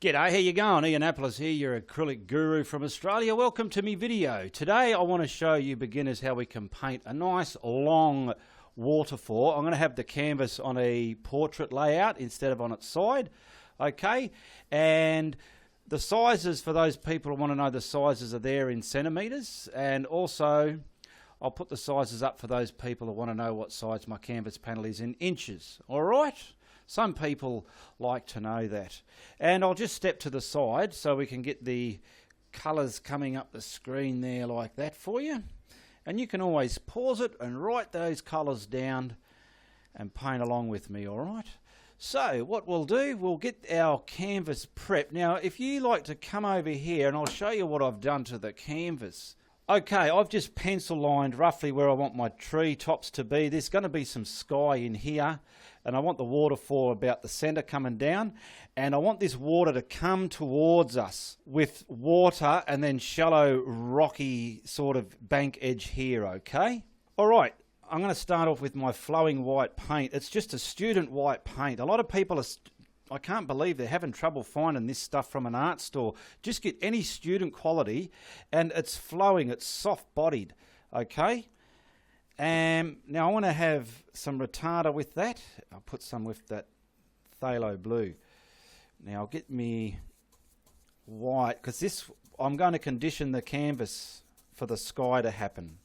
G'day, how you going? Ianapolis here, your acrylic guru from Australia. Welcome to me video. Today I want to show you beginners how we can paint a nice long waterfall. I'm going to have the canvas on a portrait layout instead of on its side. Okay, and the sizes for those people who want to know the sizes are there in centimetres, and also I'll put the sizes up for those people who want to know what size my canvas panel is in inches. Alright? Some people like to know that. And I'll just step to the side so we can get the colours coming up the screen there like that for you. And you can always pause it and write those colours down and paint along with me, alright? So what we'll do, we'll get our canvas prepped. Now if you like to come over here and I'll show you what I've done to the canvas. Okay, I've just pencil lined roughly where I want my tree tops to be. There's going to be some sky in here, and I want the waterfall about the centre coming down, and I want this water to come towards us with water and then shallow rocky sort of bank edge here, okay? Alright, I'm going to start off with my flowing white paint. It's just a student white paint. A lot of people are I can't believe they're having trouble finding this stuff from an art store. Just get any student quality, and it's flowing, it's soft-bodied, okay? And now I want to have some retarder with that. I'll put some with that phthalo blue. Now I'll get me white, because this, I'm going to condition the canvas for the sky to happen.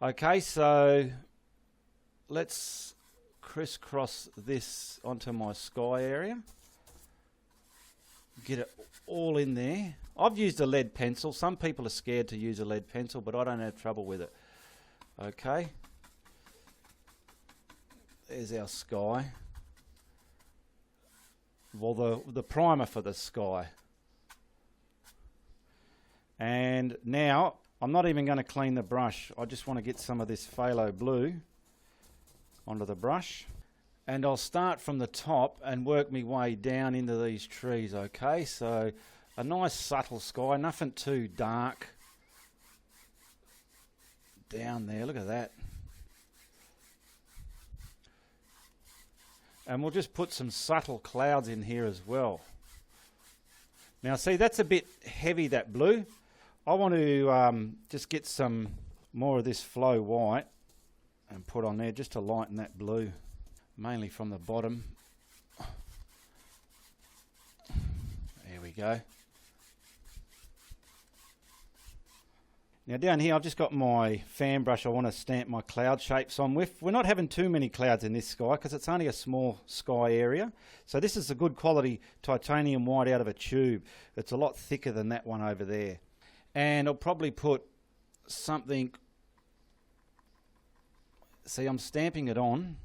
Okay, so let's crisscross this onto my sky area. Get it all in there. I've used a lead pencil. Some people are scared to use a lead pencil, but I don't have trouble with it. Okay. There's our sky. Well, the primer for the sky. And now, I'm not even going to clean the brush. I just want to get some of this phthalo blue onto the brush, and I'll start from the top and work my way down into these trees. Okay, so a nice subtle sky, nothing too dark down there. Look at that. And we'll just put some subtle clouds in here as well. Now see, that's a bit heavy, that blue. I want to just get some more of this flow white and put on there just to lighten that blue, mainly from the bottom. There we go. Now down here I've just got my fan brush I want to stamp my cloud shapes on with. We're not having too many clouds in this sky because it's only a small sky area. So this is a good quality titanium white out of a tube. It's a lot thicker than that one over there. And I'll probably put something. See, I'm stamping it on,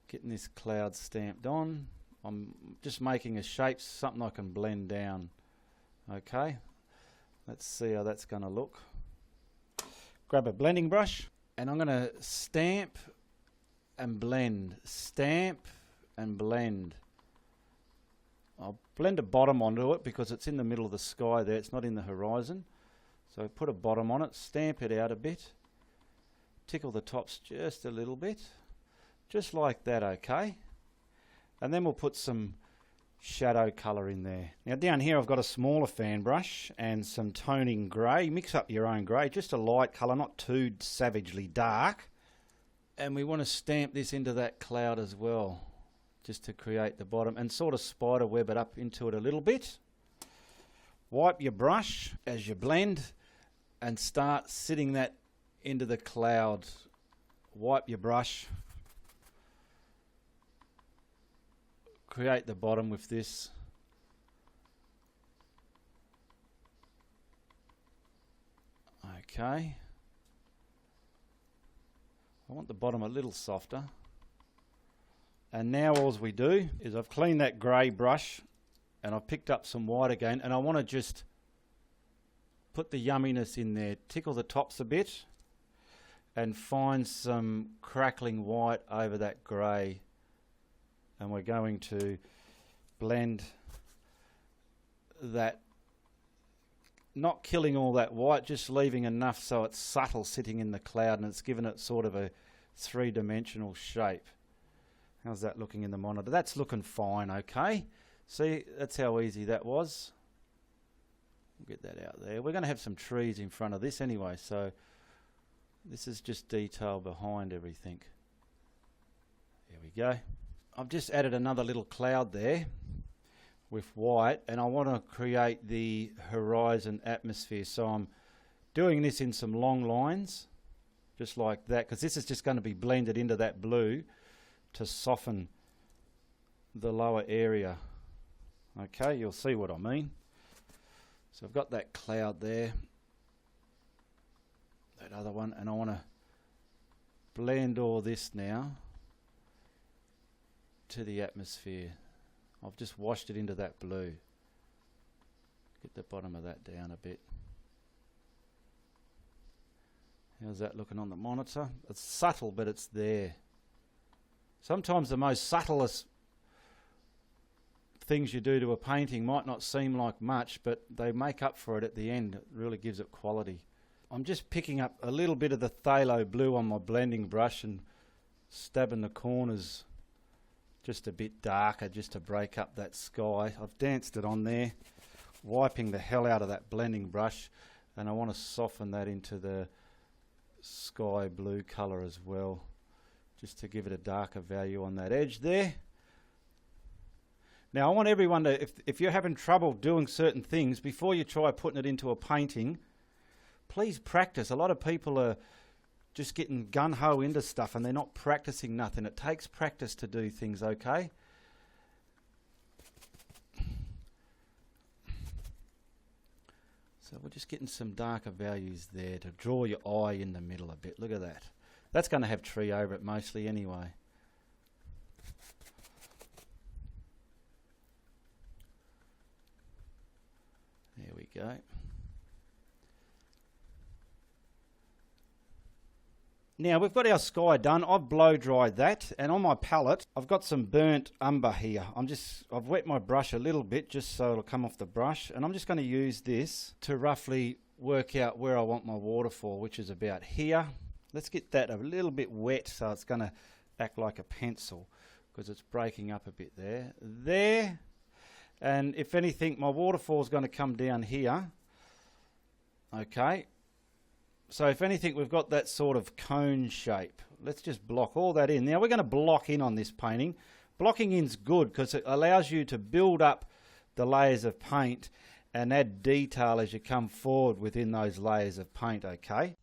getting this cloud stamped on. I'm just making a shape, something I can blend down. Okay, let's see how that's going to look. Grab a blending brush, and I'm going to stamp and blend, stamp and blend. I'll blend a bottom onto it because it's in the middle of the sky there, it's not in the horizon. So put a bottom on it, stamp it out a bit. Tickle the tops just a little bit, just like that, okay? And then we'll put some shadow colour in there. Now down here I've got a smaller fan brush and some toning grey. Mix up your own grey, just a light colour, not too savagely dark. And we want to stamp this into that cloud as well, just to create the bottom and sort of spider web it up into it a little bit. Wipe your brush as you blend and start sitting that into the cloud. Wipe your brush, create the bottom with this. Okay, I want the bottom a little softer. And now all we do is I've cleaned that grey brush and I've picked up some white again, and I want to just put the yumminess in there, tickle the tops a bit and find some crackling white over that grey, and we're going to blend that, not killing all that white, just leaving enough so it's subtle sitting in the cloud and it's given it sort of a three-dimensional shape. How's that looking in the monitor? That's looking fine, okay. See, that's how easy that was. We'll get that out there. We're going to have some trees in front of this anyway, so this is just detail behind everything. There we go. I've just added another little cloud there with white, and I want to create the horizon atmosphere. So I'm doing this in some long lines, just like that, because this is just going to be blended into that blue to soften the lower area. Okay, you'll see what I mean. So I've got that cloud there, that other one, and I want to blend all this now to the atmosphere. I've just washed it into that blue. Get the bottom of that down a bit. How's that looking on the monitor? It's subtle, but it's there. Sometimes the most subtlest things you do to a painting might not seem like much, but they make up for it at the end. It really gives it quality. I'm just picking up a little bit of the phthalo blue on my blending brush and stabbing the corners just a bit darker, just to break up that sky. I've danced it on there, wiping the hell out of that blending brush, and I want to soften that into the sky blue colour as well, just to give it a darker value on that edge there. Now I want everyone to, if you're having trouble doing certain things, before you try putting it into a painting, please practice. A lot of people are just getting gun-ho into stuff and they're not practicing nothing. It takes practice to do things, okay? So we're just getting some darker values there to draw your eye in the middle a bit. Look at that. That's going to have tree over it mostly anyway. There we go. Now we've got our sky done. I've blow dried that, and on my palette I've got some burnt umber here. I've wet my brush a little bit just so it'll come off the brush, and I'm just going to use this to roughly work out where I want my waterfall, which is about here. Let's get that a little bit wet so it's going to act like a pencil, because it's breaking up a bit there. There. And if anything, my waterfall is going to come down here. Okay. So if anything, we've got that sort of cone shape. Let's just block all that in. Now we're going to block in on this painting. Blocking in's good because it allows you to build up the layers of paint and add detail as you come forward within those layers of paint, okay?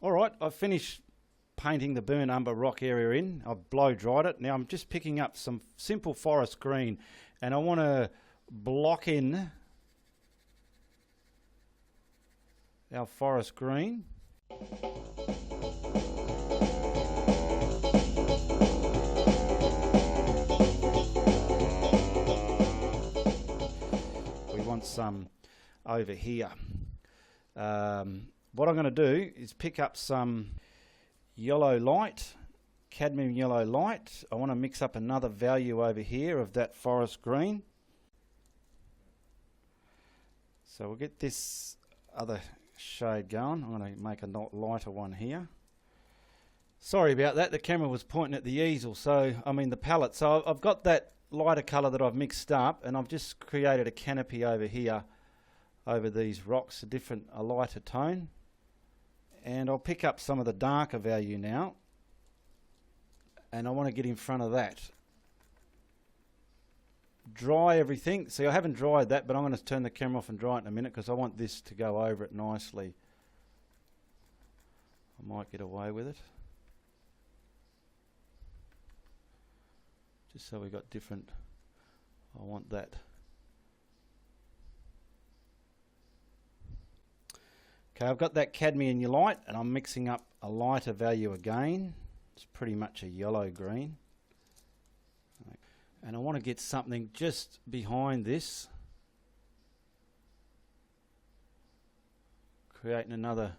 Alright, I've finished painting the burnt umber rock area in. I've blow dried it. Now I'm just picking up some simple forest green, and I want to block in our forest green. We want some over here. What I'm going to do is pick up some yellow light, cadmium yellow light. I want to mix up another value over here of that forest green. So we'll get this other shade going. I'm going to make a lighter one here. Sorry about that, the camera was pointing at the easel, the palette. So I've got that lighter colour that I've mixed up, and I've just created a canopy over here over these rocks, a lighter tone. And I'll pick up some of the darker value now, and I want to get in front of that. Dry everything. See, I haven't dried that, but I'm going to turn the camera off and dry it in a minute because I want this to go over it nicely. I might get away with it. Just so we got different, I want that. Okay, I've got that cadmium light, and I'm mixing up a lighter value again. It's pretty much a yellow green. And I want to get something just behind this. Creating another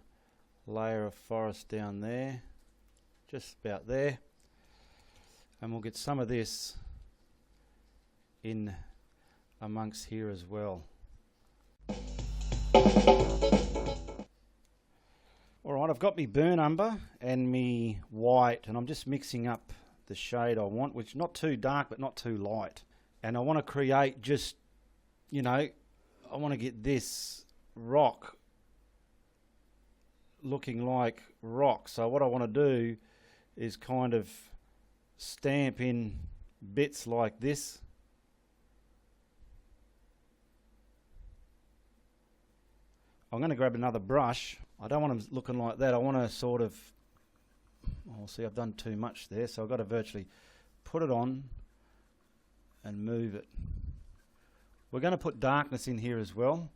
layer of forest down there. Just about there. And we'll get some of this in amongst here as well. Alright, I've got me burnt umber and me white, and I'm just mixing up the shade I want, which is not too dark but not too light. And I want to create just, you know, I want to get this rock looking like rock. So what I want to do is kind of stamp in bits like this. I'm going to grab another brush. I don't want them looking like that. I want to sort of, oh, see, I've done too much there, so I've got to virtually put it on and move it. We're going to put darkness in here as well.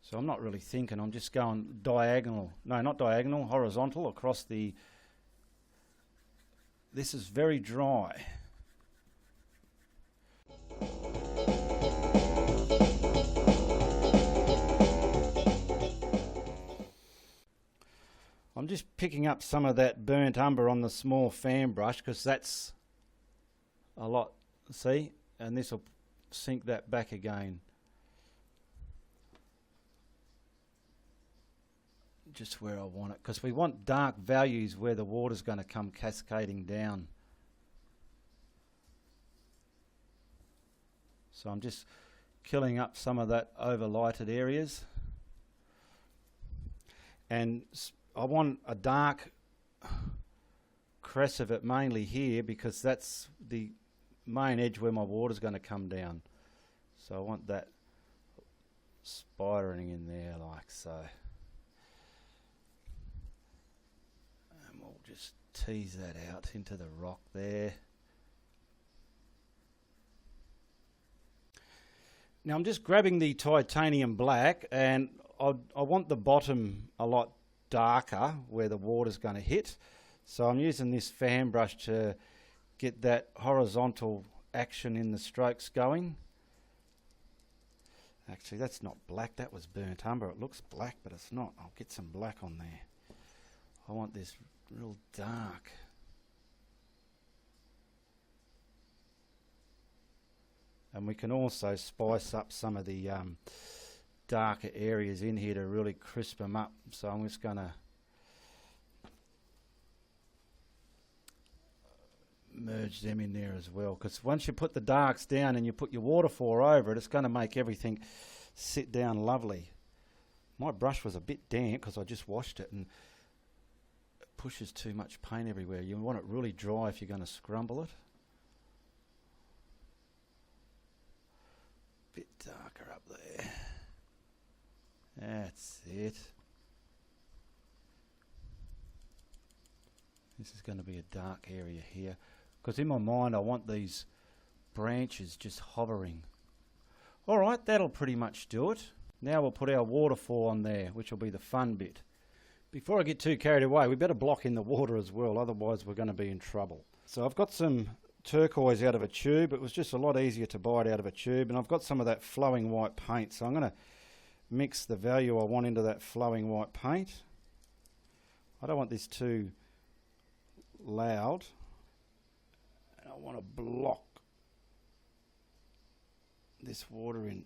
So I'm not really thinking, I'm just going diagonal. No, not diagonal, horizontal across the... This is very dry. I'm just picking up some of that burnt umber on the small fan brush because that's a lot, see? And this will sink that back again. Just where I want it, because we want dark values where the water's going to come cascading down. So I'm just killing up some of that overlighted areas. And I want a dark crest of it mainly here because that's the main edge where my water's going to come down. So I want that spidering in there like so. And we'll just tease that out into the rock there. Now I'm just grabbing the titanium black, and I want the bottom a lot darker where the water's going to hit. So I'm using this fan brush to get that horizontal action in the strokes going. Actually, that's not black, that was burnt umber. It looks black, but it's not. I'll get some black on there. I want this real dark. And we can also spice up some of the darker areas in here to really crisp them up. So I'm just going to merge them in there as well, because once you put the darks down and you put your waterfall over it, it's going to make everything sit down lovely. My brush was a bit damp because I just washed it, and it pushes too much paint everywhere. You want it really dry if you're going to scrumble it. Bit darker up there. That's it. This is going to be a dark area here, because in my mind I want these branches just hovering. Alright, that'll pretty much do it. Now we'll put our waterfall on there, which will be the fun bit. Before I get too carried away, we better block in the water as well, otherwise we're going to be in trouble. So I've got some turquoise out of a tube. It was just a lot easier to buy it out of a tube, and I've got some of that flowing white paint, so I'm going to mix the value I want into that flowing white paint. I don't want this too loud, and I want to block this water in.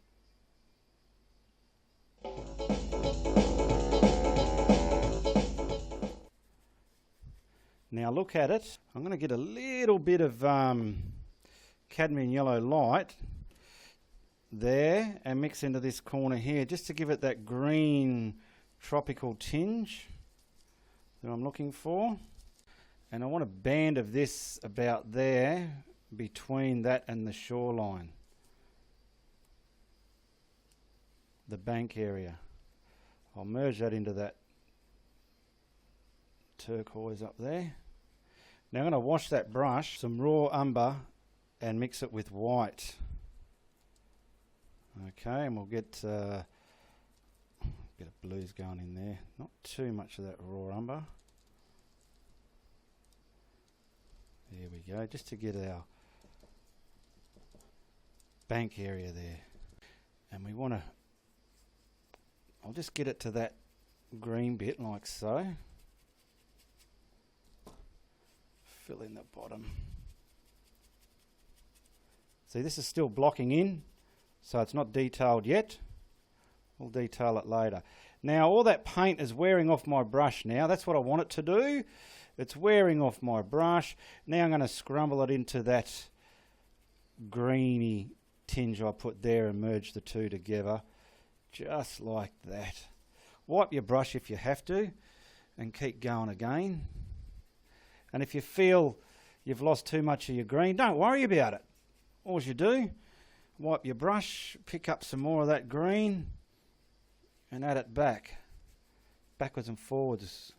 Now look at it. I'm going to get a little bit of cadmium yellow light there and mix into this corner here just to give it that green tropical tinge that I'm looking for. And I want a band of this about there between that and the shoreline, the bank area. I'll merge that into that turquoise up there. Now I'm going to wash that brush, some raw umber, and mix it with white. Okay, and we'll get a bit of blues going in there. Not too much of that raw umber. There we go, just to get our bank area there. And we want to, I'll just get it to that green bit like so. Fill in the bottom. See, this is still blocking in, So it's not detailed yet. We'll detail it later. Now all that paint is wearing off my brush now. That's what I want it to do. It's wearing off my brush. Now I'm going to scrumble it into that greeny tinge I put there and merge the two together. Just like that. Wipe your brush if you have to and keep going again. And if you feel you've lost too much of your green, don't worry about it. All you do, wipe your brush, pick up some more of that green and add it backwards and forwards.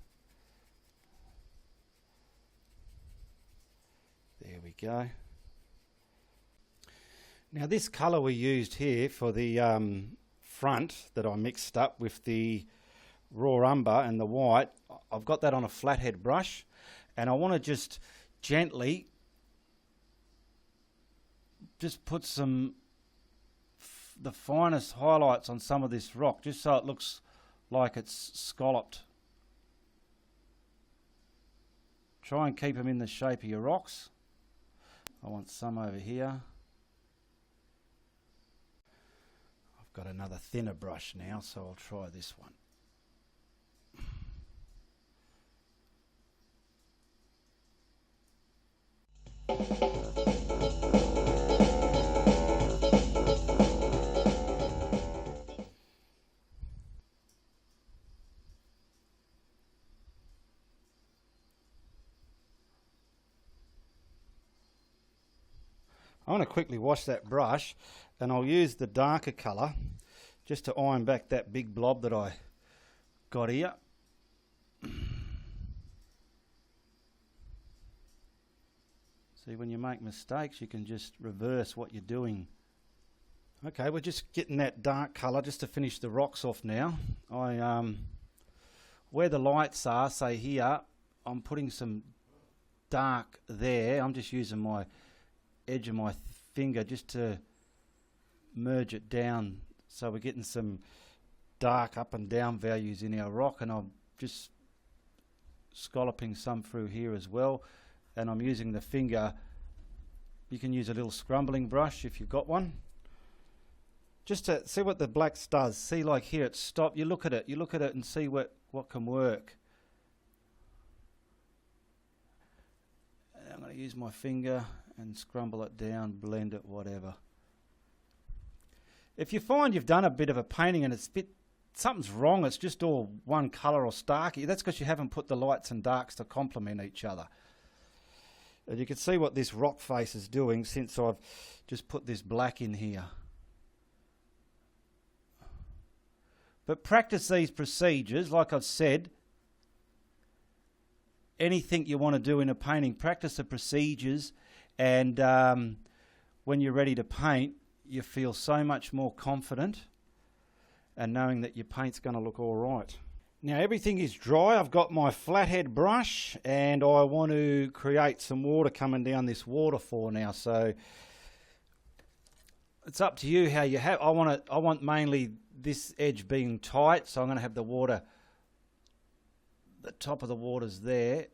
There we go. Now this colour we used here for the front that I mixed up with the raw umber and the white, I've got that on a flathead brush, and I want to just gently just put the finest highlights on some of this rock, just so it looks like it's scalloped. Try and keep them in the shape of your rocks. I want some over here. I've got another thinner brush now, so I'll try this one. I want to quickly wash that brush, and I'll use the darker colour just to iron back that big blob that I got here. See, when you make mistakes, you can just reverse what you're doing. Okay, we're just getting that dark colour just to finish the rocks off now. Where the lights are, say here, I'm putting some dark there. I'm just using my edge of my finger just to merge it down, so we're getting some dark up and down values in our rock, and I'm just scalloping some through here as well, and I'm using the finger. You can use a little scrumbling brush if you've got one, just to see what the blacks does. See, like here it's stopped. You look at it and see what can work. I'm going to use my finger and scrumble it down, blend it, whatever. If you find you've done a bit of a painting and something's wrong, it's just all one colour or starky, that's because you haven't put the lights and darks to complement each other. And you can see what this rock face is doing since I've just put this black in here. But practice these procedures, like I've said. Anything you want to do in a painting, practice the procedures, and when you're ready to paint, you feel so much more confident and knowing that your paint's going to look all right. Now everything is dry. I've got my flathead brush and I want to create some water coming down this waterfall now, so it's up to you how you have. I want mainly this edge being tight, so I'm going to have the water, the top of the water's there.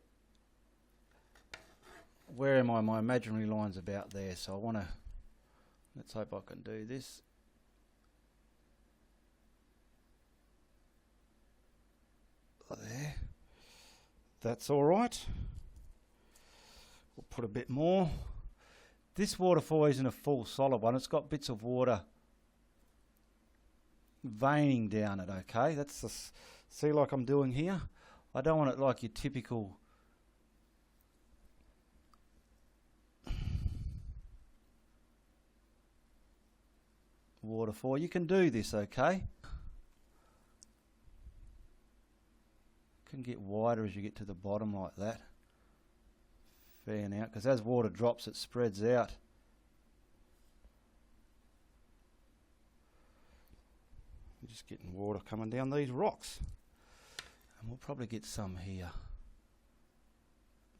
Where am I? My imaginary line's about there, so I want to, let's hope I can do this. There. That's all right. We'll put a bit more. This waterfall isn't a full solid one. It's got bits of water veining down it, okay? That's the, see, like I'm doing here? I don't want it like your typical waterfall. You can do this, okay? Can get wider as you get to the bottom like that. Fan out, because as water drops it spreads out. We're just getting water coming down these rocks, and we'll probably get some here.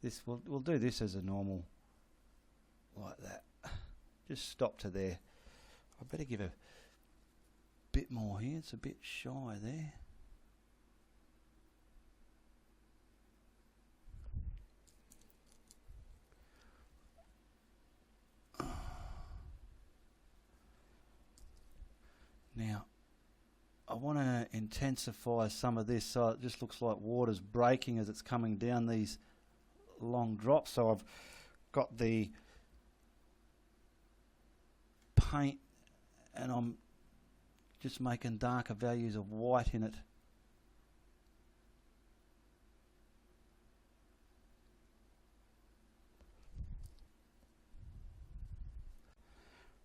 This we'll do this as a normal, like that. Just stop to there. I better give a bit more here. It's a bit shy there. Now, I want to intensify some of this so it just looks like water's breaking as it's coming down these long drops. So I've got the paint and I'm just making darker values of white in it.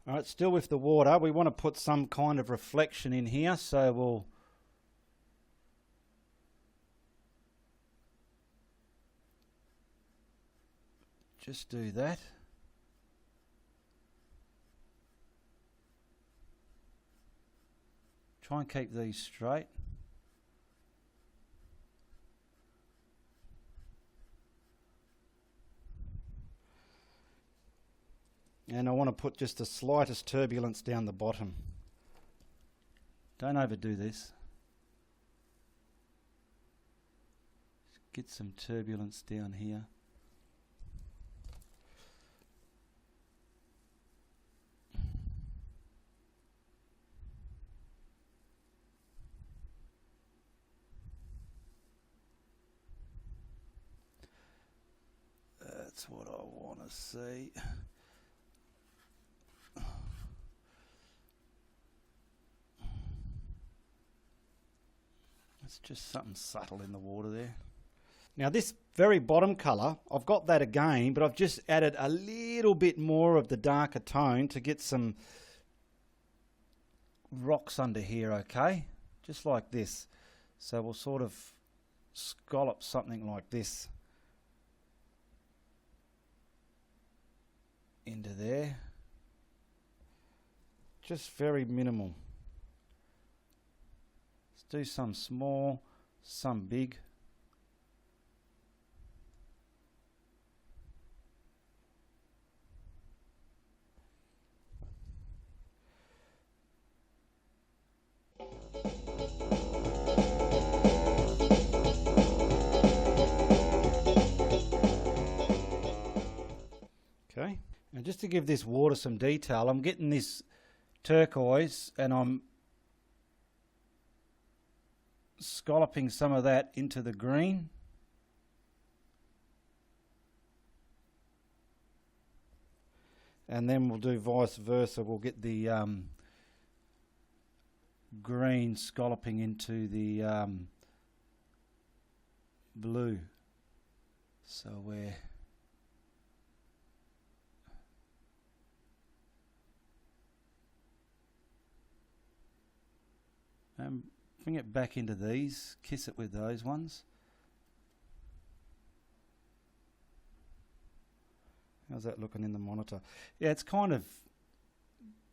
Alright, still with the water, we want to put some kind of reflection in here, so we'll just do that. Try and keep these straight. And I want to put just the slightest turbulence down the bottom. Don't overdo this. Just get some turbulence down here. That's what I want to see. It's just something subtle in the water there. Now this very bottom colour, I've got that again, but I've just added a little bit more of the darker tone to get some rocks under here, okay? Just like this. So we'll sort of scallop something like this into there. Just very minimal. Do some small, some big. Okay, and just to give this water some detail, I'm getting this turquoise and I'm scalloping some of that into the green. And then we'll do vice versa. We'll get the green scalloping into the blue. So we're bring it back into these, kiss it with those ones. How's that looking in the monitor? Yeah, it's kind of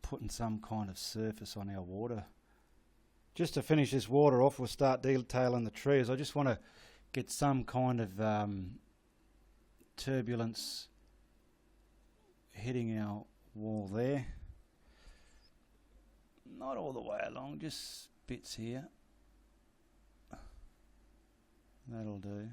putting some kind of surface on our water. Just to finish this water off, we'll start detailing the trees. I just want to get some kind of turbulence hitting our wall there. Not all the way along, just bits here. That'll do.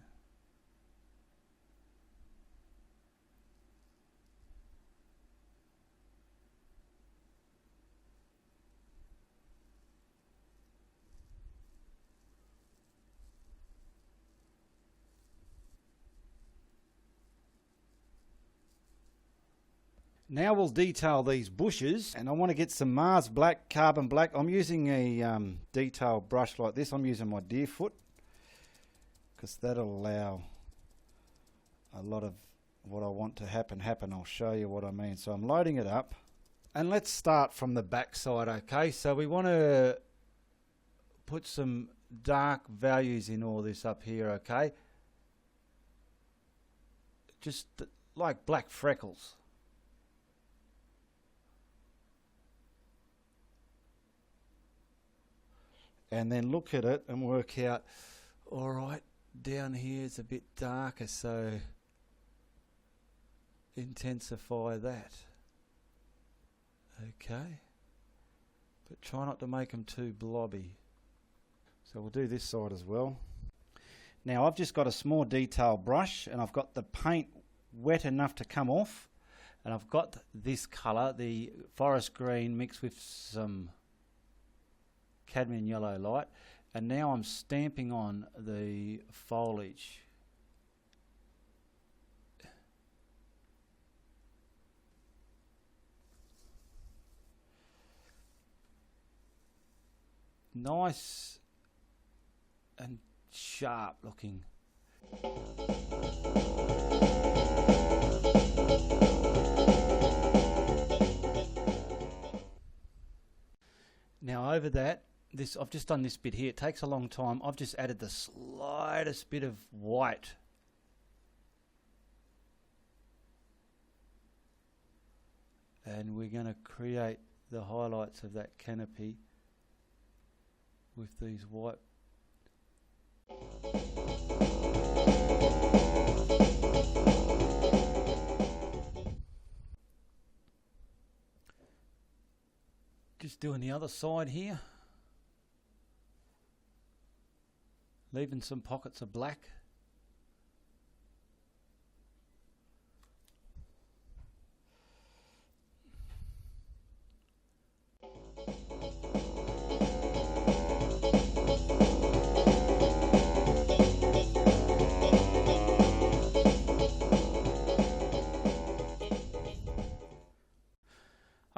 Now we'll detail these bushes, and I want to get some Mars black, carbon black. I'm using a detail brush like this. I'm using my deer foot, because that'll allow a lot of what I want to happen. I'll show you what I mean. So I'm loading it up, and let's start from the back side, okay? So we want to put some dark values in all this up here, okay? Just like black freckles. And then look at it and work out, all right, down here it's a bit darker, so intensify that. Okay. But try not to make them too blobby. So we'll do this side as well. Now I've just got a small detail brush and I've got the paint wet enough to come off, and I've got this colour, the forest green, mixed with some cadmium yellow light, and now I'm stamping on the foliage. Nice and sharp looking. Now over that, I've just done this bit here. It takes a long time. I've just added the slightest bit of white. And we're going to create the highlights of that canopy with these white. Just doing the other side here. Leaving some pockets of black.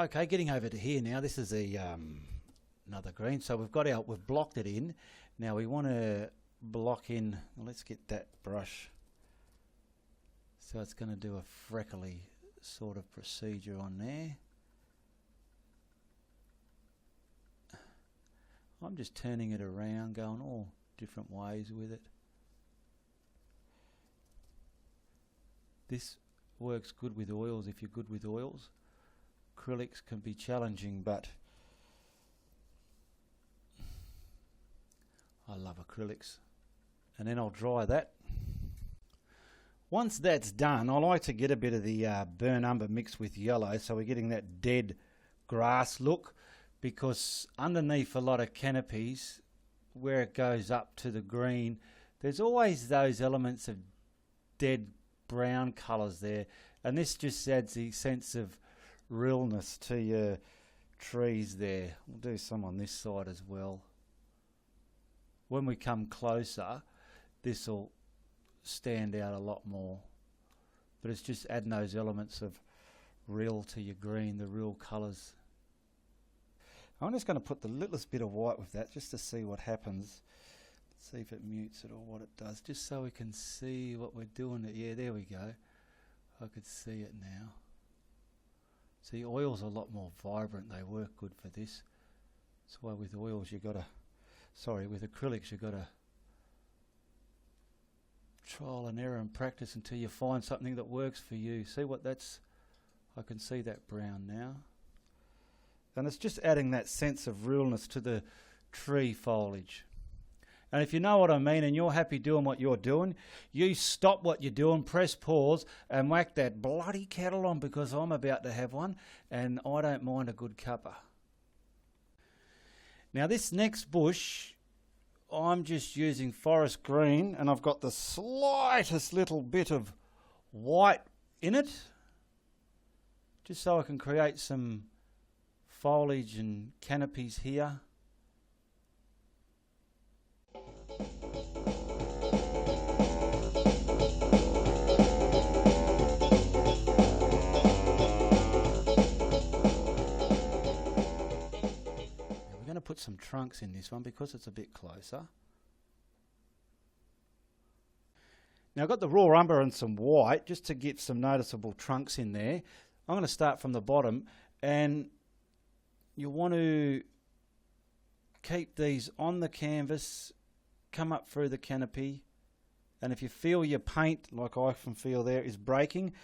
Okay, getting over to here now. This is another green. So we've blocked it in. Now we want to block in. Well, let's get that brush. So it's going to do a freckly sort of procedure on there. I'm just turning it around, going all different ways with it. This works good with oils if you're good with oils. Acrylics can be challenging, but I love acrylics. And then I'll dry that. Once that's done, I like to get a bit of the burnt umber mixed with yellow, so we're getting that dead grass look, because underneath a lot of canopies, where it goes up to the green, there's always those elements of dead brown colours there, and this just adds the sense of realness to your trees there. We'll do some on this side as well. When we come closer, this will stand out a lot more, but it's just adding those elements of real to your green, the real colours. I'm just going to put the littlest bit of white with that just to see what happens. Let's see if it mutes it or what it does, just so we can see what we're doing. Yeah, there we go. I could see it now. See, oils are a lot more vibrant. They work good for this. That's why with oils with acrylics you've got to trial and error and practice until you find something that works for you. See what that's, I can see that brown now. And it's just adding that sense of realness to the tree foliage. And if you know what I mean and you're happy doing what you're doing, you stop what you're doing, press pause and whack that bloody kettle on, because I'm about to have one and I don't mind a good cuppa. Now this next bush, I'm just using forest green, and I've got the slightest little bit of white in it, just so I can create some foliage and canopies here. Put some trunks in this one because it's a bit closer. Now I've got the raw umber and some white just to get some noticeable trunks in there. I'm going to start from the bottom, and you want to keep these on the canvas, come up through the canopy, and if you feel your paint, like I can feel there, is breaking,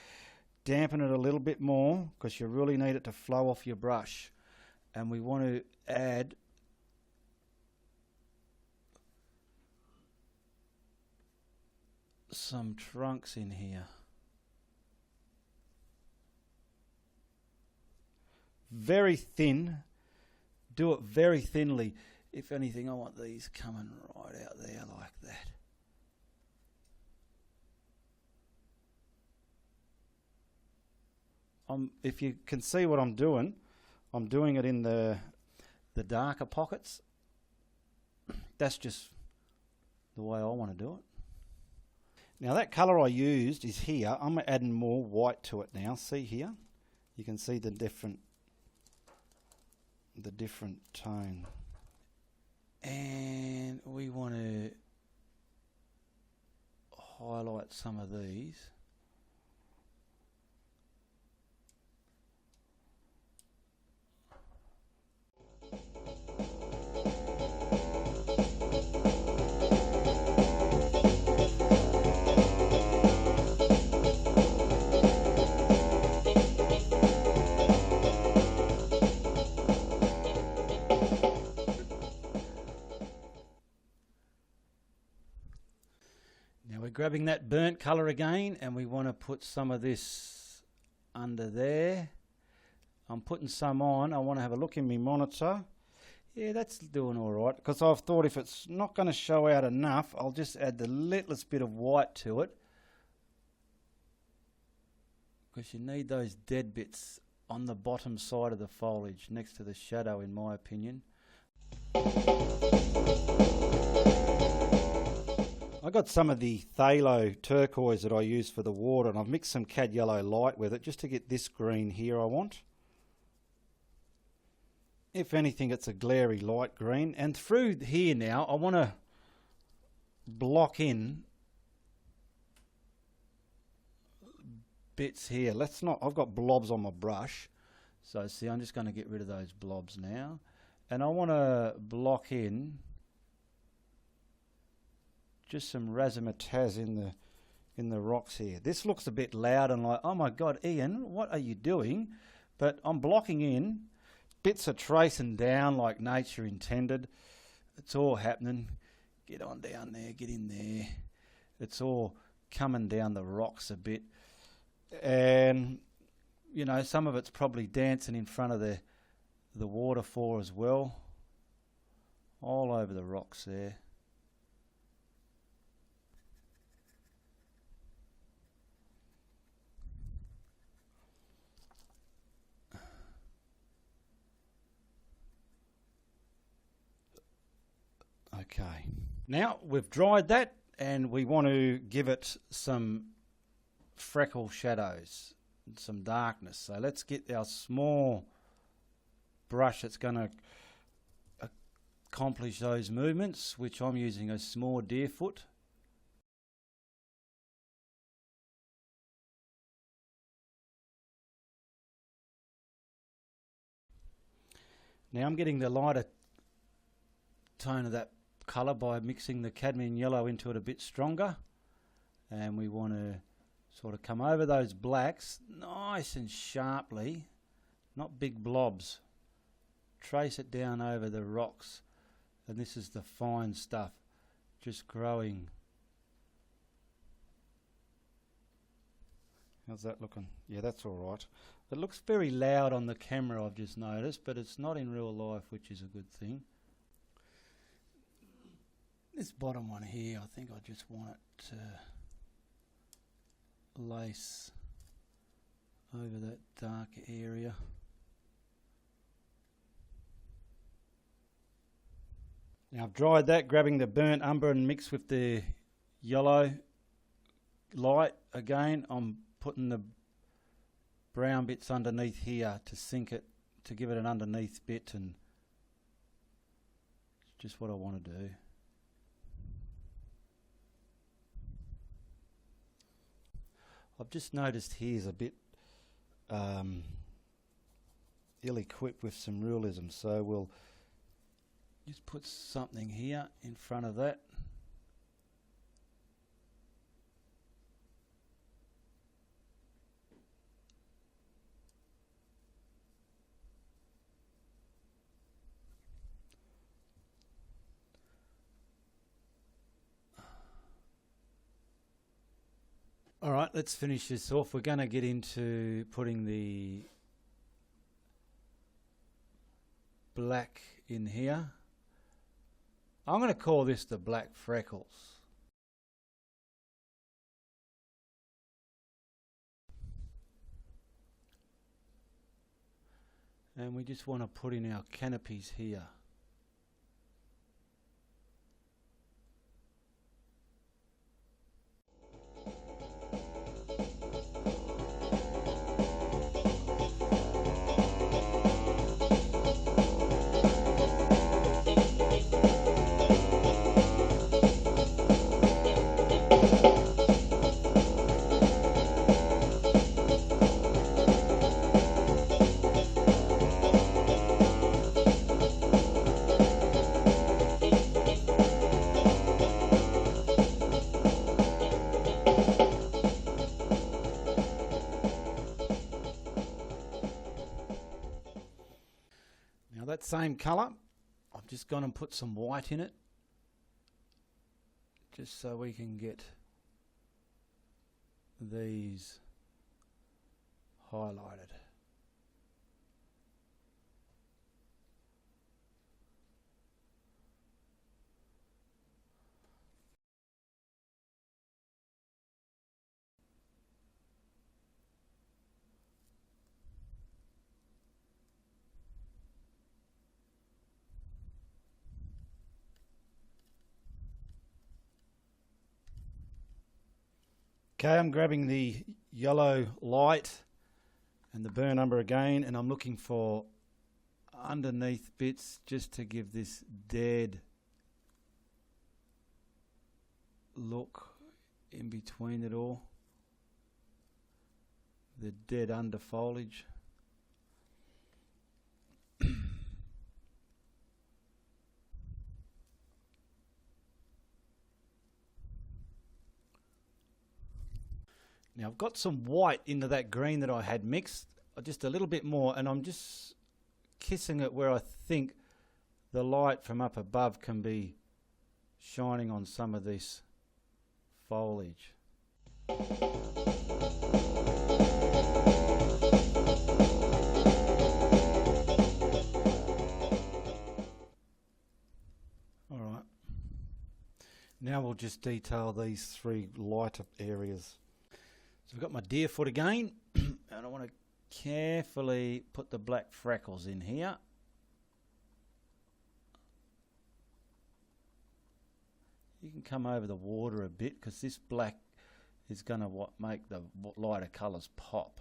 dampen it a little bit more because you really need it to flow off your brush. And we want to add some trunks in here. Very thin. Do it very thinly. If anything, I want these coming right out there like that. If you can see what I'm doing it in the darker pockets, that's just the way I want to do it. Now that colour I used is here. I'm adding more white to it now. See here? You can see the different tone. And we want to highlight some of these. Now we're grabbing that burnt colour again, and we want to put some of this under there. I'm putting some on. I want to have a look in my monitor. Yeah, that's doing all right, because I've thought if it's not going to show out enough, I'll just add the littlest bit of white to it, because you need those dead bits on the bottom side of the foliage next to the shadow, in my opinion. I got some of the phthalo turquoise that I use for the water, and I've mixed some cad yellow light with it just to get this green here I want. If anything, it's a glary light green. And through here now, I want to block in bits here. I've got blobs on my brush. So see, I'm just going to get rid of those blobs now. And I want to block in just some razzmatazz in the rocks here. This looks a bit loud and like, oh my God, Ian, what are you doing? But I'm blocking in. Bits are tracing down like nature intended. It's all happening. Get on down there, get in there. It's all coming down the rocks a bit. And, you know, some of it's probably dancing in front of the waterfall as well. All over the rocks there. Okay, now we've dried that and we want to give it some freckle shadows, some darkness. So let's get our small brush that's going to accomplish those movements, which I'm using a small deer foot. Now I'm getting the lighter tone of that colour by mixing the cadmium yellow into it a bit stronger, and we want to sort of come over those blacks nice and sharply, not big blobs. Trace it down over the rocks, and this is the fine stuff just growing. How's that looking? Yeah, that's all right. It looks very loud on the camera, I've just noticed, but it's not in real life, which is a good thing. This bottom one here, I think I just want it to lace over that dark area. Now I've dried that, grabbing the burnt umber and mixed with the yellow light again. I'm putting the brown bits underneath here to sink it, to give it an underneath bit, and it's just what I want to do. I've just noticed here's a bit ill-equipped with some realism, so we'll just put something here in front of that. All right, let's finish this off. We're going to get into putting the black in here. I'm going to call this the black freckles. And we just want to put in our canopies here. that same colour, I've just gone and put some white in it, just so we can get these highlighted. Okay, I'm grabbing the yellow light and the burn umber again, and I'm looking for underneath bits just to give this dead look in between it all. The dead under foliage. Now I've got some white into that green that I had mixed, just a little bit more, and I'm just kissing it where I think the light from up above can be shining on some of this foliage. Alright, now we'll just detail these three lighter areas. So I've got my deer foot again, and I want to carefully put the black freckles in here. You can come over the water a bit, because this black is going to make the lighter colours pop.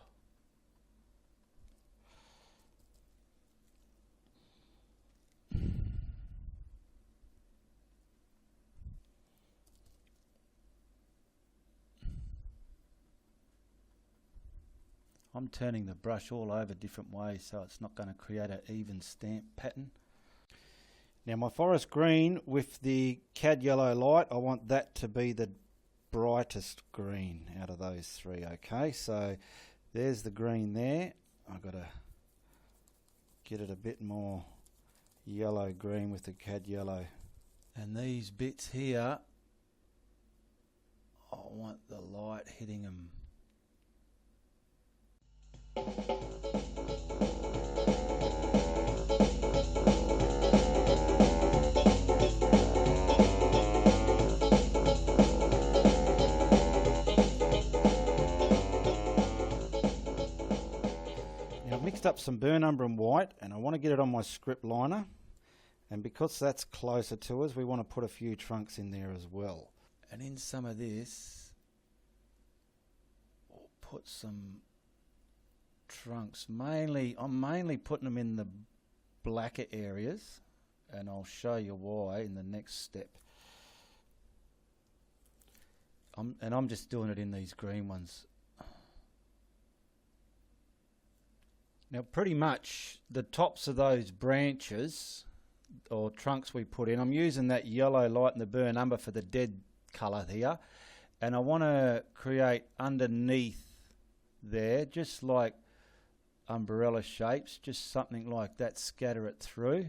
I'm turning the brush all over different ways so it's not going to create an even stamp pattern. Now my forest green with the cad yellow light, I want that to be the brightest green out of those three. Okay, so there's the green there. I've got to get it a bit more yellow green with the cad yellow. And these bits here, I want the light hitting them. Now I've mixed up some burn umber and white, and I want to get it on my script liner, and because that's closer to us, we want to put a few trunks in there as well. And in some of this, we'll put some trunks. I'm mainly putting them in the blacker areas, and I'll show you why in the next step. I'm just doing it in these green ones. Now pretty much the tops of those branches or trunks we put in, I'm using that yellow light and the burn umber for the dead colour here, and I want to create underneath there, just like umbrella shapes, just something like that, scatter it through.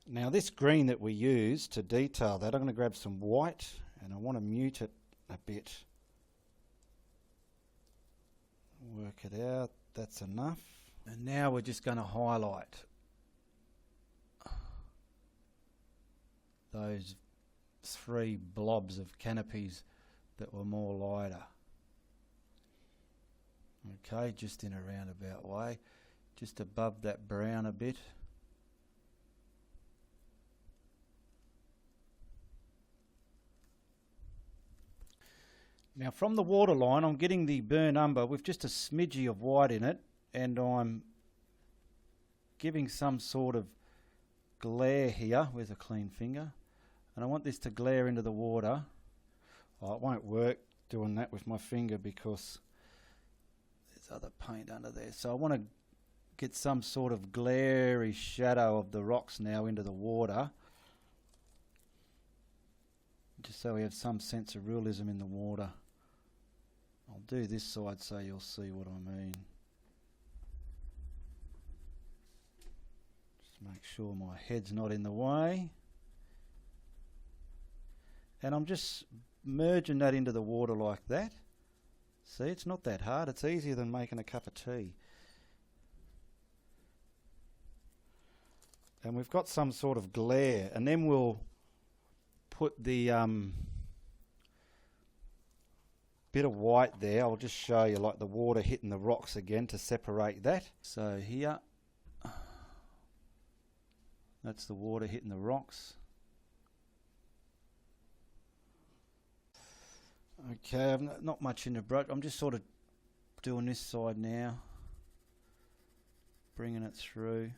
Now this green that we use to detail that, I'm going to grab some white and I want to mute it a bit. Work it out, that's enough. And now we're just going to highlight those three blobs of canopies that were more lighter. Okay, just in a roundabout way, just above that brown a bit. Now from the waterline, I'm getting the burn umber with just a smidgy of white in it, and I'm giving some sort of glare here with a clean finger. And I want this to glare into the water. Oh, it won't work doing that with my finger because there's other paint under there. So I want to get some sort of glary shadow of the rocks now into the water, just so we have some sense of realism in the water. I'll do this side so you'll see what I mean. Just make sure my head's not in the way. And I'm just merging that into the water like that. See, it's not that hard. It's easier than making a cup of tea. And we've got some sort of glare, and then we'll put the bit of white there. I'll just show you like the water hitting the rocks again to separate that. So here, that's the water hitting the rocks. Okay, I've not much in the brush. I'm just sort of doing this side now, bringing it through.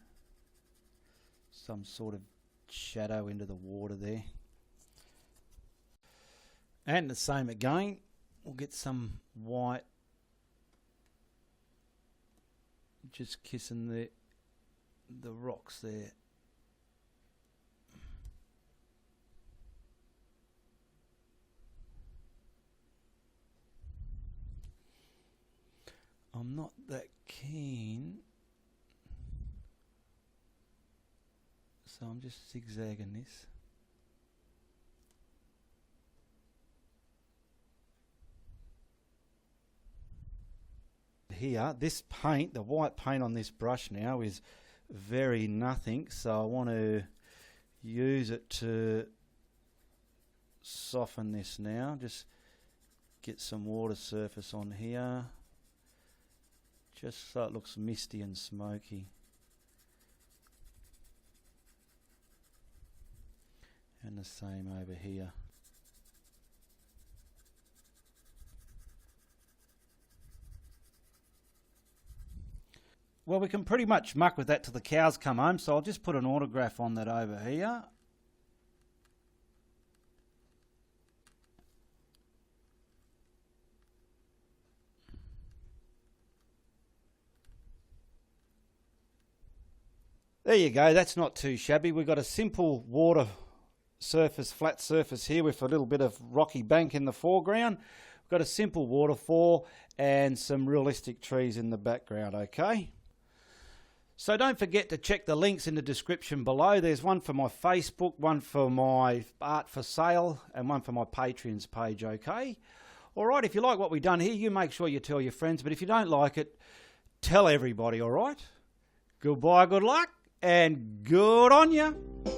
Some sort of shadow into the water there. And the same again, we'll get some white, just kissing the rocks there. I'm not that keen, so I'm just zigzagging this. Here, this paint, the white paint on this brush now is very nothing, so I want to use it to soften this now. Just get some water surface on here, just so it looks misty and smoky. And the same over here. Well, we can pretty much muck with that till the cows come home, so I'll just put an autograph on that over here. There you go, that's not too shabby. We've got a simple water surface, flat surface here with a little bit of rocky bank in the foreground. We've got a simple waterfall and some realistic trees in the background, okay? So don't forget to check the links in the description below. There's one for my Facebook, one for my art for sale, and one for my Patreon's page, okay? Alright, if you like what we've done here, you make sure you tell your friends, but if you don't like it, tell everybody, alright? Goodbye, good luck, and good on you.